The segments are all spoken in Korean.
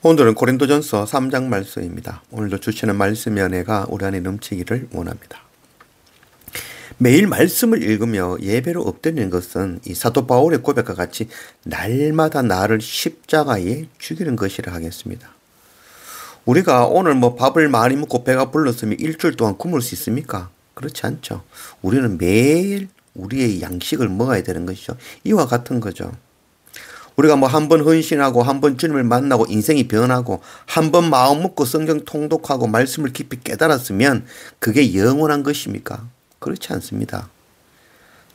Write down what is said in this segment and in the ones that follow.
오늘은 고린도전서 3장 말씀입니다. 오늘도 주시는 말씀의 은혜가 우리 안에 넘치기를 원합니다. 매일 말씀을 읽으며 예배로 엎드리는 것은 이 사도 바울의 고백과 같이 날마다 나를 십자가에 죽이는 것이라 하겠습니다. 우리가 오늘 밥을 많이 먹고 배가 불렀으면 일주일 동안 굶을 수 있습니까? 그렇지 않죠. 우리는 매일 우리의 양식을 먹어야 되는 것이죠. 이와 같은 거죠. 우리가 한 번 헌신하고 한 번 주님을 만나고 인생이 변하고 한 번 마음 먹고 성경 통독하고 말씀을 깊이 깨달았으면 그게 영원한 것입니까? 그렇지 않습니다.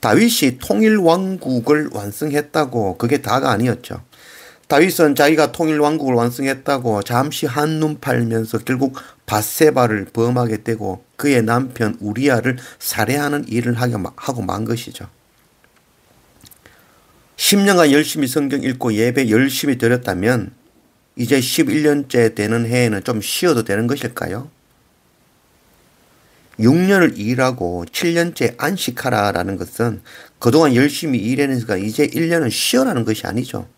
다윗이 통일 왕국을 완성했다고 그게 다가 아니었죠. 다윗은 자기가 통일 왕국을 완성했다고 잠시 한눈 팔면서 결국 밧세바를 범하게 되고 그의 남편 우리아를 살해하는 일을 하고 만 것이죠. 10년간 열심히 성경 읽고 예배 열심히 드렸다면 이제 11년째 되는 해에는 좀 쉬어도 되는 것일까요? 6년을 일하고 7년째 안식하라라는 것은 그동안 열심히 일해내니까 이제 1년은 쉬어라는 것이 아니죠.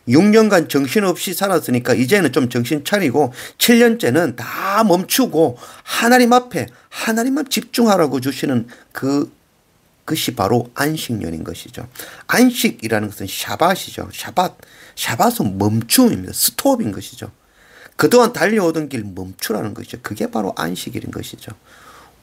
6년간 정신없이 살았으니까 이제는 좀 정신 차리고 7년째는 다 멈추고 하나님 앞에 하나님만 집중하라고 주시는 그것이 바로 안식년인 것이죠. 안식이라는 것은 샤밧이죠. 샤밧은 멈춤입니다. 스톱인 것이죠. 그동안 달려오던 길 멈추라는 것이죠. 그게 바로 안식일인 것이죠.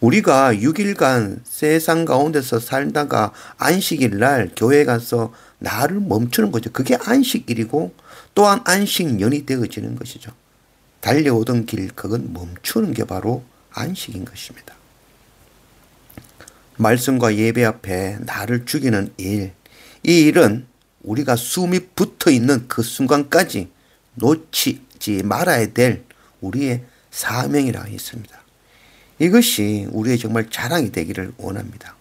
우리가 6일간 세상 가운데서 살다가 안식일 날 교회 가서 나를 멈추는 거죠. 그게 안식일이고 또한 안식년이 되어지는 것이죠. 달려오던 길 그건 멈추는 게 바로 안식인 것입니다. 말씀과 예배 앞에 나를 죽이는 일, 이 일은 우리가 숨이 붙어있는 그 순간까지 놓치지 말아야 될 우리의 사명이라 했습니다. 이것이 우리의 정말 자랑이 되기를 원합니다.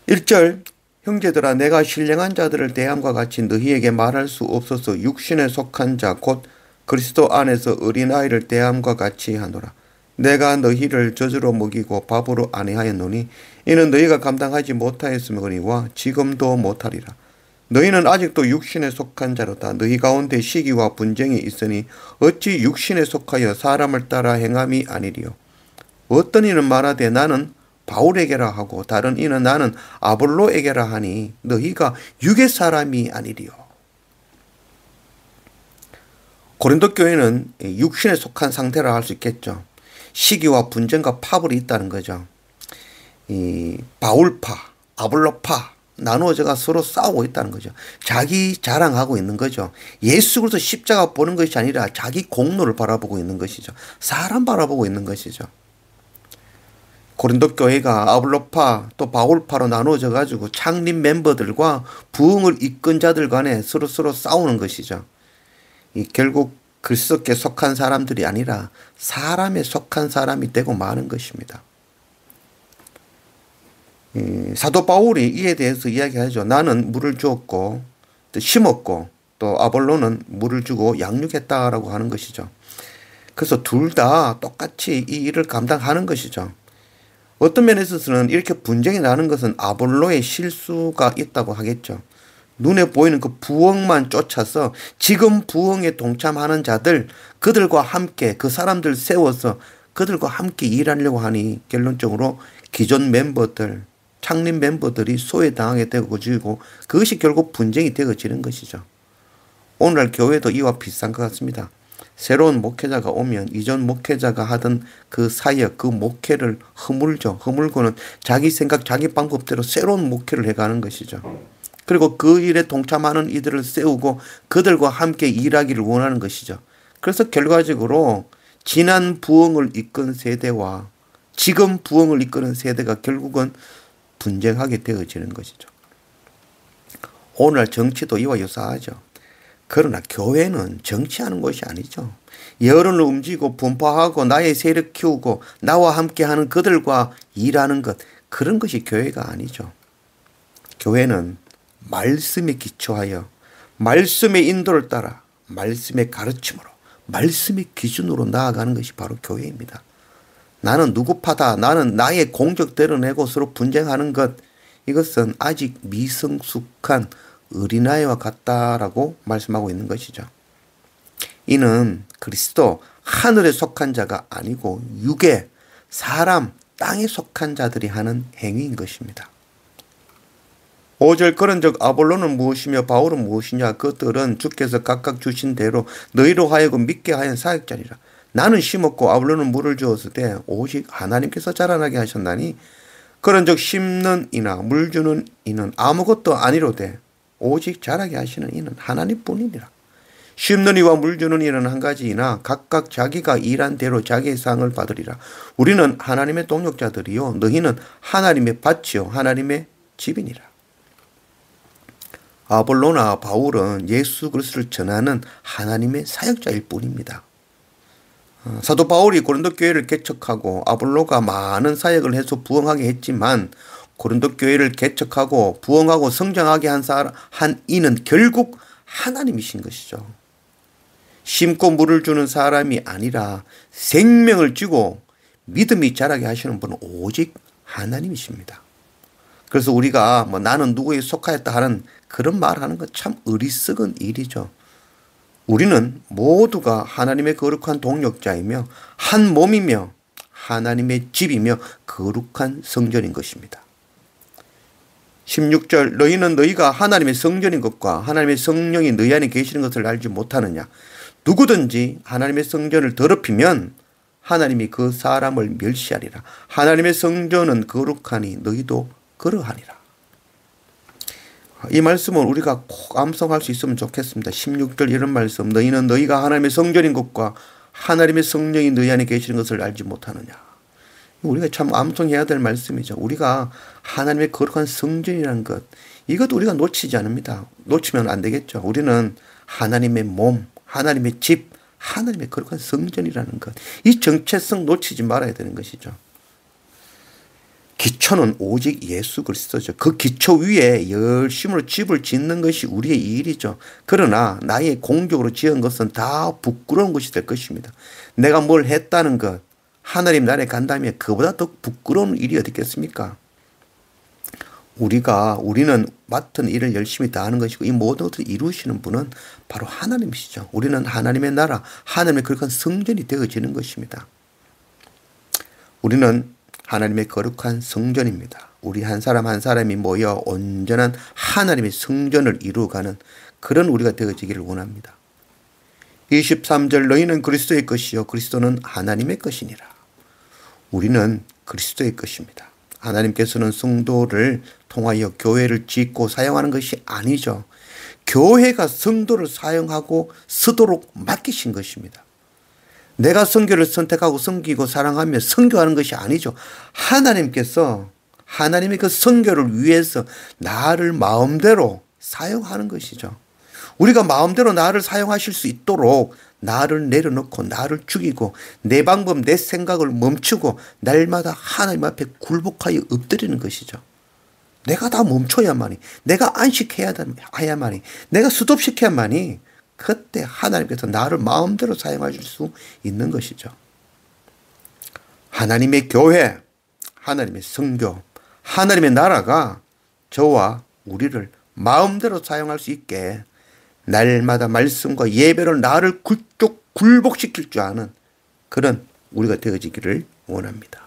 1절 형제들아 내가 신령한 자들을 대함과 같이 너희에게 말할 수 없어서 육신에 속한 자 곧 그리스도 안에서 어린아이를 대함과 같이 하노라. 내가 너희를 젖으로 먹이고 밥으로 안위하였노니 이는 너희가 감당하지 못하였으므로니와 지금도 못하리라. 너희는 아직도 육신에 속한 자로다. 너희 가운데 시기와 분쟁이 있으니 어찌 육신에 속하여 사람을 따라 행함이 아니리요. 어떤 이는 말하되 나는 바울에게라 하고 다른 이는 나는 아볼로에게라 하니 너희가 육의 사람이 아니리요. 고린도 교회는 육신에 속한 상태라 할 수 있겠죠. 시기와 분쟁과 파벌이 있다는 거죠. 이 바울파, 아볼로파 나누어져가 서로 싸우고 있다는 거죠. 자기 자랑하고 있는 거죠. 예수 그리스도 십자가 보는 것이 아니라 자기 공로를 바라보고 있는 것이죠. 사람 바라보고 있는 것이죠. 고린도 교회가 아볼로파 또 바울파로 나누어져 가지고 창립 멤버들과 부흥을 이끈 자들 간에 서로 싸우는 것이죠. 결국 그리스도께 속한 사람들이 아니라 사람에 속한 사람이 되고 마는 것입니다. 사도 바울이 이에 대해서 이야기하죠. 나는 물을 주었고 또 심었고 또 아볼로는 물을 주고 양육했다라고 하는 것이죠. 그래서 둘 다 똑같이 이 일을 감당하는 것이죠. 어떤 면에 있어서는 이렇게 분쟁이 나는 것은 아볼로의 실수가 있다고 하겠죠. 눈에 보이는 그 부흥만 쫓아서 지금 부흥에 동참하는 자들 그들과 함께 그 사람들 세워서 그들과 함께 일하려고 하니 결론적으로 기존 멤버들 창립 멤버들이 소외당하게 되어지고 그것이 결국 분쟁이 되어지는 것이죠. 오늘날 교회도 이와 비슷한 것 같습니다. 새로운 목회자가 오면 이전 목회자가 하던 그 사역 그 목회를 허물고는 자기 생각 자기 방법대로 새로운 목회를 해가는 것이죠. 그리고 그 일에 동참하는 이들을 세우고 그들과 함께 일하기를 원하는 것이죠. 그래서 결과적으로 지난 부흥을 이끈 세대와 지금 부흥을 이끄는 세대가 결국은 분쟁하게 되어지는 것이죠. 오늘날 정치도 이와 유사하죠. 그러나 교회는 정치하는 것이 아니죠. 여론을 움직이고 분파하고 나의 세력 키우고 나와 함께하는 그들과 일하는 것 그런 것이 교회가 아니죠. 교회는 말씀에 기초하여 말씀의 인도를 따라 말씀의 가르침으로 말씀의 기준으로 나아가는 것이 바로 교회입니다. 나는 누구 파다 나는 나의 공적 드러내고 서로 분쟁하는 것 이것은 아직 미성숙한 어린아이와 같다라고 말씀하고 있는 것이죠. 이는 그리스도 하늘에 속한 자가 아니고 육에 사람 땅에 속한 자들이 하는 행위인 것입니다. 5절 그런즉 아볼로는 무엇이며 바울은 무엇이냐 그들은 주께서 각각 주신 대로 너희로 하여금 믿게 하여 사역자리라. 나는 심었고 아볼로는 물을 주었으되 오직 하나님께서 자라나게 하셨나니 그런즉 심는 이나 물 주는 이는 아무것도 아니로되 오직 자라게 하시는 이는 하나님뿐이니라. 심는 이와 물 주는 이는 한 가지이나 각각 자기가 일한 대로 자기의 상을 받으리라. 우리는 하나님의 동역자들이요 너희는 하나님의 밭이요 하나님의 집이니라. 아볼로나 바울은 예수 그리스도를 전하는 하나님의 사역자일 뿐입니다. 사도 바울이 고린도 교회를 개척하고 아볼로가 많은 사역을 해서 부흥하게 했지만 고린도 교회를 개척하고 부흥하고 성장하게 한 이는 결국 하나님이신 것이죠. 심고 물을 주는 사람이 아니라 생명을 주고 믿음이 자라게 하시는 분은 오직 하나님이십니다. 그래서 우리가 나는 누구에 속하였다 하는 그런 말하는 건 참 어리석은 일이죠. 우리는 모두가 하나님의 거룩한 동역자이며 한 몸이며 하나님의 집이며 거룩한 성전인 것입니다. 16절 너희는 너희가 하나님의 성전인 것과 하나님의 성령이 너희 안에 계시는 것을 알지 못하느냐. 누구든지 하나님의 성전을 더럽히면 하나님이 그 사람을 멸시하리라. 하나님의 성전은 거룩하니 너희도 그러하니라. 이 말씀은 우리가 꼭 암송할 수 있으면 좋겠습니다. 16절 이런 말씀 너희는 너희가 하나님의 성전인 것과 하나님의 성령이 너희 안에 계시는 것을 알지 못하느냐. 우리가 참 암송해야 될 말씀이죠. 우리가 하나님의 거룩한 성전이라는 것 이것도 우리가 놓치지 않습니다. 놓치면 안 되겠죠. 우리는 하나님의 몸 하나님의 집 하나님의 거룩한 성전이라는 것 이 정체성 놓치지 말아야 되는 것이죠. 기초는 오직 예수 그리스도죠. 그 기초 위에 열심으로 집을 짓는 것이 우리의 일이죠. 그러나 나의 공적으로 지은 것은 다 부끄러운 것이 될 것입니다. 내가 뭘 했다는 것 하나님 나라에 간다면 그보다 더 부끄러운 일이 어디 있겠습니까? 우리는 맡은 일을 열심히 다하는 것이고 이 모든 것을 이루시는 분은 바로 하나님이시죠. 우리는 하나님의 나라 하나님의 거룩한 성전이 되어지는 것입니다. 우리는 하나님의 거룩한 성전입니다. 우리 한 사람 한 사람이 모여 온전한 하나님의 성전을 이루어가는 그런 우리가 되어지기를 원합니다. 23절 너희는 그리스도의 것이요 그리스도는 하나님의 것이니라. 우리는 그리스도의 것입니다. 하나님께서는 성도를 통하여 교회를 짓고 사용하는 것이 아니죠. 교회가 성도를 사용하고 쓰도록 맡기신 것입니다. 내가 선교를 선택하고 섬기고 사랑하며 선교하는 것이 아니죠. 하나님께서 하나님의 그 선교를 위해서 나를 마음대로 사용하는 것이죠. 우리가 마음대로 나를 사용하실 수 있도록 나를 내려놓고 나를 죽이고 내 방법 내 생각을 멈추고 날마다 하나님 앞에 굴복하여 엎드리는 것이죠. 내가 다 멈춰야만이 내가 안식해야만이 내가 스톱시켜야만이 그때 하나님께서 나를 마음대로 사용하실 수 있는 것이죠. 하나님의 교회, 하나님의 성교, 하나님의 나라가 저와 우리를 마음대로 사용할 수 있게 날마다 말씀과 예배로 나를 굴복시킬 줄 아는 그런 우리가 되어지기를 원합니다.